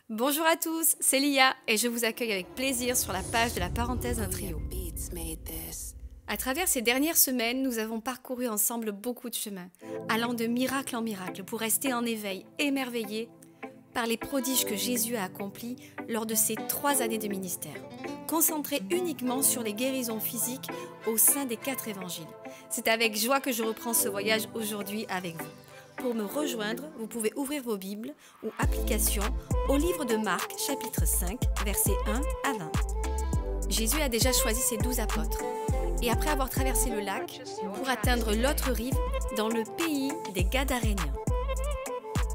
Bonjour à tous, c'est Lia et je vous accueille avec plaisir sur la page de la parenthèse d'un trio. À travers ces dernières semaines, nous avons parcouru ensemble beaucoup de chemins, allant de miracle en miracle pour rester en éveil, émerveillés par les prodiges que Jésus a accomplis lors de ses 3 années de ministère, concentrés uniquement sur les guérisons physiques au sein des 4 évangiles. C'est avec joie que je reprends ce voyage aujourd'hui avec vous. Pour me rejoindre, vous pouvez ouvrir vos Bibles ou applications au livre de Marc, chapitre 5, versets 1 à 20. Jésus a déjà choisi ses 12 apôtres. Et après avoir traversé le lac pour atteindre l'autre rive dans le pays des Gadaréniens.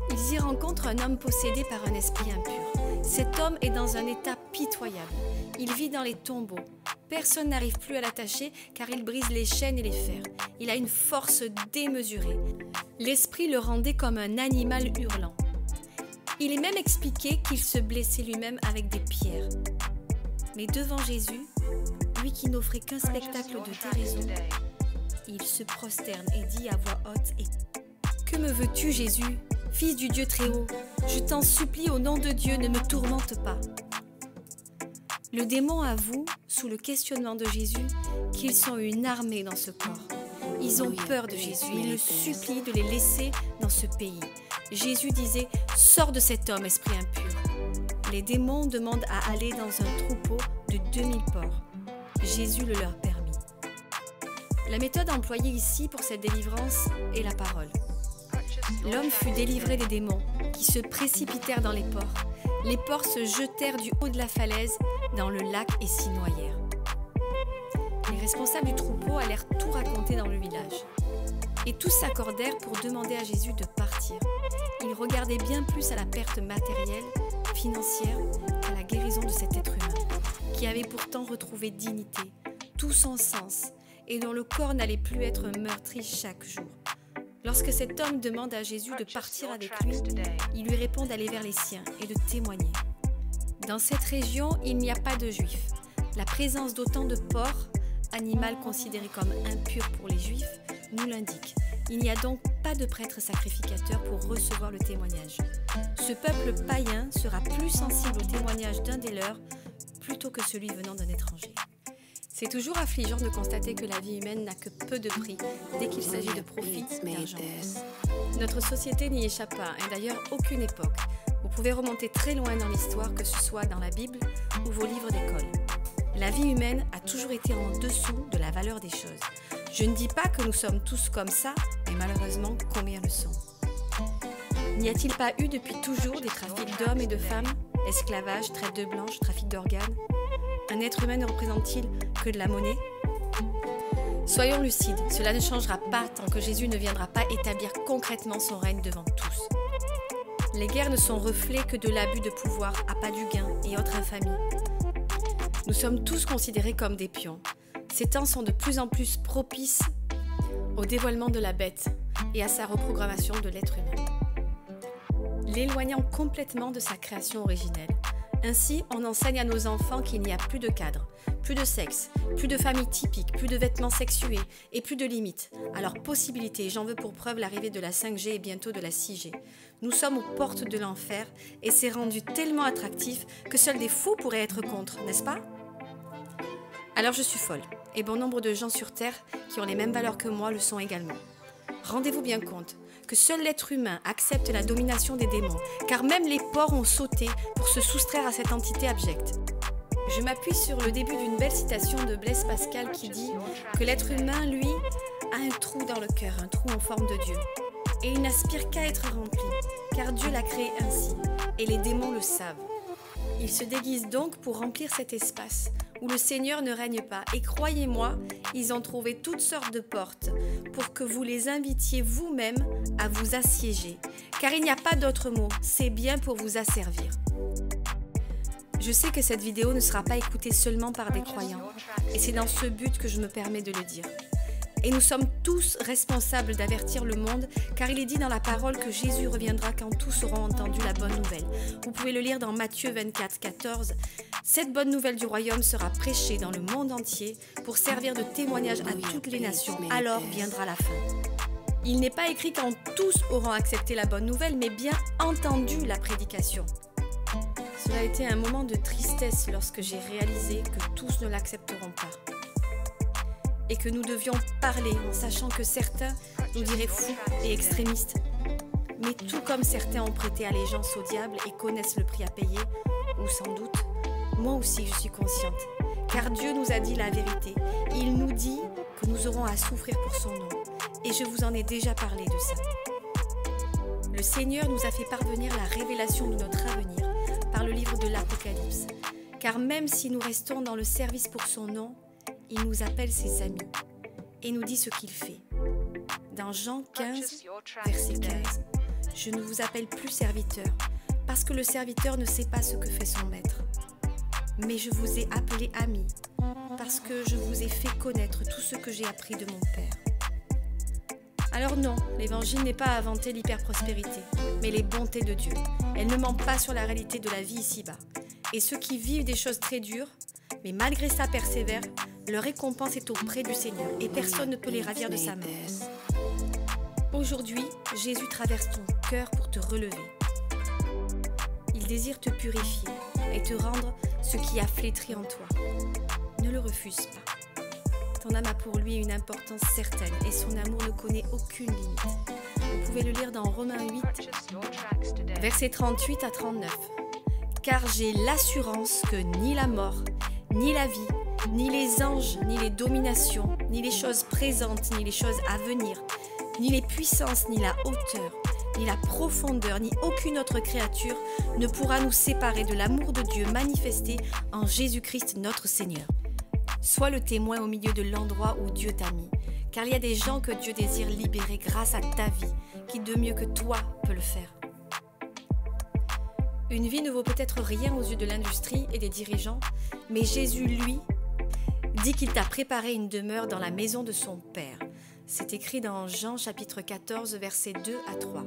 Ils y rencontrent un homme possédé par un esprit impur. Cet homme est dans un état pitoyable. Il vit dans les tombeaux. Personne n'arrive plus à l'attacher car il brise les chaînes et les fers. Il a une force démesurée. L'esprit le rendait comme un animal hurlant. Il est même expliqué qu'il se blessait lui-même avec des pierres. Mais devant Jésus, lui qui n'offrait qu'un spectacle de guérison, il se prosterne et dit à voix haute « Que me veux-tu, Jésus, fils du Dieu très haut? Je t'en supplie au nom de Dieu, ne me tourmente pas. » Le démon avoue, sous le questionnement de Jésus, qu'ils sont une armée dans ce corps. Ils ont peur de Jésus, ils le supplient de les laisser dans ce pays. Jésus disait « Sors de cet homme, esprit impur ». Les démons demandent à aller dans un troupeau de 2000 porcs. Jésus le leur permit. La méthode employée ici pour cette délivrance est la parole. L'homme fut délivré des démons qui se précipitèrent dans les porcs. Les porcs se jetèrent du haut de la falaise dans le lac et s'y noyèrent. Les responsables du troupeau allèrent tout raconter dans le village. Et tous s'accordèrent pour demander à Jésus de partir. Ils regardaient bien plus à la perte matérielle, financière, qu'à la guérison de cet être humain, qui avait pourtant retrouvé dignité, tout son sens, et dont le corps n'allait plus être meurtri chaque jour. Lorsque cet homme demande à Jésus de partir avec lui, il lui répond d'aller vers les siens et de témoigner. Dans cette région, il n'y a pas de juifs. La présence d'autant de porcs, animal considéré comme impur pour les juifs, nous l'indique. Il n'y a donc pas de prêtre sacrificateur pour recevoir le témoignage. Ce peuple païen sera plus sensible au témoignage d'un des leurs plutôt que celui venant d'un étranger. C'est toujours affligeant de constater que la vie humaine n'a que peu de prix dès qu'il s'agit de profit d'argent. Notre société n'y échappe pas, et d'ailleurs aucune époque. Vous pouvez remonter très loin dans l'histoire, que ce soit dans la Bible ou vos livres d'école. La vie humaine a toujours été en dessous de la valeur des choses. Je ne dis pas que nous sommes tous comme ça, mais malheureusement, combien le sont? N'y a-t-il pas eu depuis toujours des trafics d'hommes et de femmes, esclavage, traite de blanche, trafic d'organes? Un être humain ne représente-t-il que de la monnaie? Soyons lucides, cela ne changera pas tant que Jésus ne viendra pas établir concrètement son règne devant tous. Les guerres ne sont reflets que de l'abus de pouvoir, appât du gain et autres infamies. Nous sommes tous considérés comme des pions. Ces temps sont de plus en plus propices au dévoilement de la bête et à sa reprogrammation de l'être humain, l'éloignant complètement de sa création originelle. Ainsi, on enseigne à nos enfants qu'il n'y a plus de cadre, plus de sexe, plus de famille typique, plus de vêtements sexués et plus de limites. Alors possibilité, j'en veux pour preuve l'arrivée de la 5G et bientôt de la 6G. Nous sommes aux portes de l'enfer et c'est rendu tellement attractif que seuls des fous pourraient être contre, n'est-ce pas? Alors je suis folle, et bon nombre de gens sur Terre qui ont les mêmes valeurs que moi le sont également. Rendez-vous bien compte que seul l'être humain accepte la domination des démons, car même les porcs ont sauté pour se soustraire à cette entité abjecte. Je m'appuie sur le début d'une belle citation de Blaise Pascal qui dit que l'être humain, lui, a un trou dans le cœur, un trou en forme de Dieu. Et il n'aspire qu'à être rempli, car Dieu l'a créé ainsi, et les démons le savent. Ils se déguisent donc pour remplir cet espace où le Seigneur ne règne pas. Et croyez-moi, ils ont trouvé toutes sortes de portes pour que vous les invitiez vous-même à vous assiéger. Car il n'y a pas d'autre mot, c'est bien pour vous asservir. Je sais que cette vidéo ne sera pas écoutée seulement par des croyants. Et c'est dans ce but que je me permets de le dire. Et nous sommes tous responsables d'avertir le monde, car il est dit dans la parole que Jésus reviendra quand tous auront entendu la bonne nouvelle. Vous pouvez le lire dans Matthieu 24, 14. Cette bonne nouvelle du royaume sera prêchée dans le monde entier pour servir de témoignage à toutes les nations. Alors viendra la fin. Il n'est pas écrit quand tous auront accepté la bonne nouvelle, mais bien entendu la prédication. Cela a été un moment de tristesse lorsque j'ai réalisé que tous ne l'accepteront pas. Et que nous devions parler en sachant que certains nous diraient fous et extrémistes. Mais tout comme certains ont prêté allégeance au diable et connaissent le prix à payer, ou sans doute, moi aussi je suis consciente. Car Dieu nous a dit la vérité. Il nous dit que nous aurons à souffrir pour son nom. Et je vous en ai déjà parlé de ça. Le Seigneur nous a fait parvenir la révélation de notre avenir par le livre de l'Apocalypse. Car même si nous restons dans le service pour son nom, il nous appelle ses amis et nous dit ce qu'il fait. Dans Jean 15, verset 15, « Je ne vous appelle plus serviteur, parce que le serviteur ne sait pas ce que fait son maître. Mais je vous ai appelé amis, parce que je vous ai fait connaître tout ce que j'ai appris de mon Père. » Alors non, l'évangile n'est pas à vanter l'hyperprospérité, mais les bontés de Dieu. Elle ne ment pas sur la réalité de la vie ici-bas. Et ceux qui vivent des choses très dures, mais malgré ça persévèrent, leur récompense est auprès du Seigneur et personne ne peut les ravir de sa main. Aujourd'hui, Jésus traverse ton cœur pour te relever. Il désire te purifier et te rendre ce qui a flétri en toi. Ne le refuse pas. Ton âme a pour lui une importance certaine et son amour ne connaît aucune limite. Vous pouvez le lire dans Romains 8, versets 38 à 39. « Car j'ai l'assurance que ni la mort, ni la vie, ni les anges, ni les dominations, ni les choses présentes, ni les choses à venir, ni les puissances, ni la hauteur, ni la profondeur, ni aucune autre créature ne pourra nous séparer de l'amour de Dieu manifesté en Jésus-Christ notre Seigneur. » Sois le témoin au milieu de l'endroit où Dieu t'a mis, car il y a des gens que Dieu désire libérer grâce à ta vie, qui de mieux que toi peut le faire. Une vie ne vaut peut-être rien aux yeux de l'industrie et des dirigeants, mais Jésus, lui, dit qu'il t'a préparé une demeure dans la maison de son Père. C'est écrit dans Jean chapitre 14, versets 2 à 3.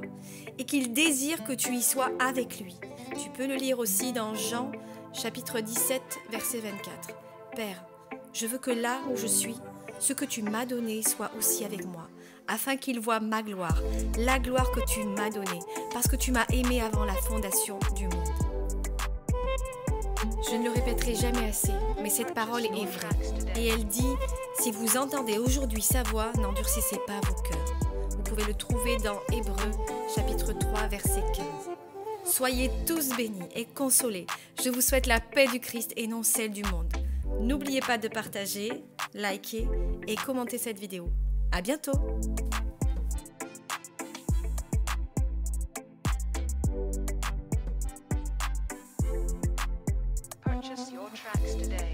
Et qu'il désire que tu y sois avec lui. Tu peux le lire aussi dans Jean chapitre 17, verset 24. Père, je veux que là où je suis, ce que tu m'as donné soit aussi avec moi, afin qu'il voie ma gloire, la gloire que tu m'as donnée, parce que tu m'as aimé avant la fondation du monde. Je ne le répéterai jamais assez, mais cette parole est vraie. Et elle dit, si vous entendez aujourd'hui sa voix, n'endurcissez pas vos cœurs. Vous pouvez le trouver dans Hébreux, chapitre 3, verset 15. Soyez tous bénis et consolés. Je vous souhaite la paix du Christ et non celle du monde. N'oubliez pas de partager, liker et commenter cette vidéo. À bientôt! Purchase your tracks today.